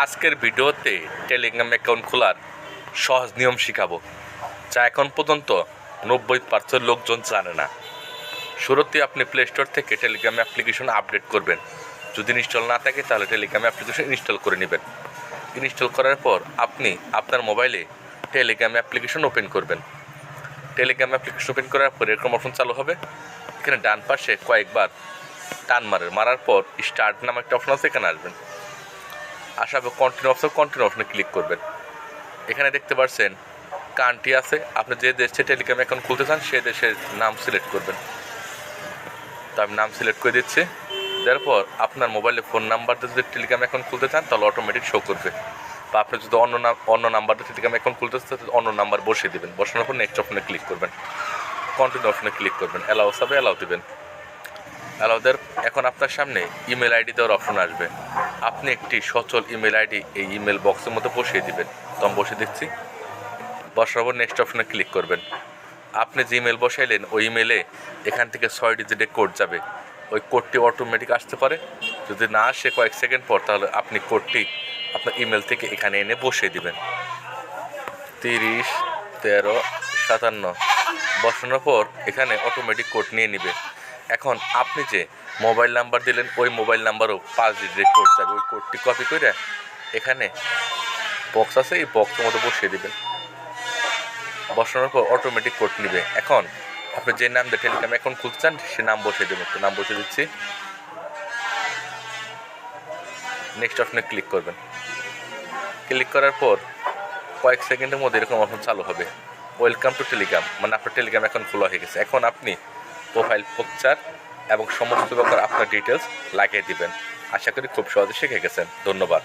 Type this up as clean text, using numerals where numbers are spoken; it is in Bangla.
আজকের ভিডিওতে টেলিগ্রাম অ্যাকাউন্ট খোলার সহজ নিয়ম শিখাবো, যা এখন পর্যন্ত 90% লোকজন জানে না। শুরুতে আপনি প্লে স্টোর থেকে টেলিগ্রাম অ্যাপ্লিকেশন আপডেট করবেন। যদি ইনস্টল না থাকে তাহলে টেলিগ্রাম অ্যাপ্লিকেশন ইনস্টল করে নেবেন। ইনস্টল করার পর আপনি আপনার মোবাইলে টেলিগ্রাম অ্যাপ্লিকেশন ওপেন করবেন। টেলিগ্রাম অ্যাপ্লিকেশন ওপেন করার পর এরকম অপশন চালু হবে। এখানে ডান পাশে কয়েকবার টান মারার পর স্টার্ট নামে একটা অপশন আছে, এখানে আসবেন। আসার পর কন্টিনিউ অপশনে ক্লিক করবেন। এখানে দেখতে পাচ্ছেন কান্ট্রি আছে, আপনি যে দেশে টেলিগ্রাম অ্যাকাউন্ট খুলতে চান সে দেশের নাম সিলেক্ট করবেন। তো আমি নাম সিলেক্ট করে দিচ্ছি। তারপর আপনার মোবাইলে ফোন নাম্বার দিয়ে যদি টেলিগ্রাম অ্যাকাউন্ট খুলতে চান তাহলে অটোমেটিক শো করবে, বা আপনি যদি অন্য নাম্বার দিয়ে টেলিগ্রাম অ্যাকাউন্ট খুলতে চান অন্য নাম্বার বসিয়ে দেবেন। বসানোর পর নেক্সট অপশনে ক্লিক করবেন, কন্টিনিউ অপশনে ক্লিক করবেন, অ্যালাউ হবে অ্যালাউ দেবেন। অ্যালাউ দেওয়ার এখন আপনার সামনে ইমেল আইডি দেওয়ার অপশন আসবে। আপনি একটি সচল ইমেল আইডি এই ইমেল বক্সের মধ্যে বসিয়ে দিবেন। তো আমি বসিয়ে দিচ্ছি। বসার পর নেক্সট অপশনে ক্লিক করবেন। আপনি যে ইমেল বসাইলেন ওই ইমেলে এখান থেকে 6 ডিজিটের কোড যাবে। ওই কোডটি অটোমেটিক আসতে পারে, যদি না আসে কয়েক সেকেন্ড পর তাহলে আপনি কোডটি আপনার ইমেল থেকে এখানে এনে বসিয়ে দিবেন। 301357 বসানোর পর এখানে অটোমেটিক কোড নিয়ে নেবে। এখন আপনি যে মোবাইল নাম্বার দিলেন ওই মোবাইল নাম্বারও 5 ডিজিটের কোড যাবে। ওই কোডটি কপি করে এখানে বক্স আছে, এই বক্সের মধ্যে বসিয়ে দেবেন। বসানোর পর অটোমেটিক কোড নেবে। এখন আপনি যে নাম দিয়ে টেলিগ্রাম অ্যাকাউন্ট খুলতে চান সে নাম বসিয়ে দেবেন। তো নাম বসিয়ে দিচ্ছি। নেক্সট অপশনে ক্লিক করবেন। ক্লিক করার পর কয়েক সেকেন্ডের মধ্যে এরকম অপশন চালু হবে, ওয়েলকাম টু টেলিগ্রাম, মানে আপনার টেলিগ্রাম অ্যাকাউন্ট খোলা হয়ে গেছে। এখন আপনি প্রোফাইল পিকচার এবং সমস্ত ব্যাপার আপনার ডিটেলস লাগিয়ে দিবেন। আশা করি খুব সহজে শিখে গেছেন। ধন্যবাদ।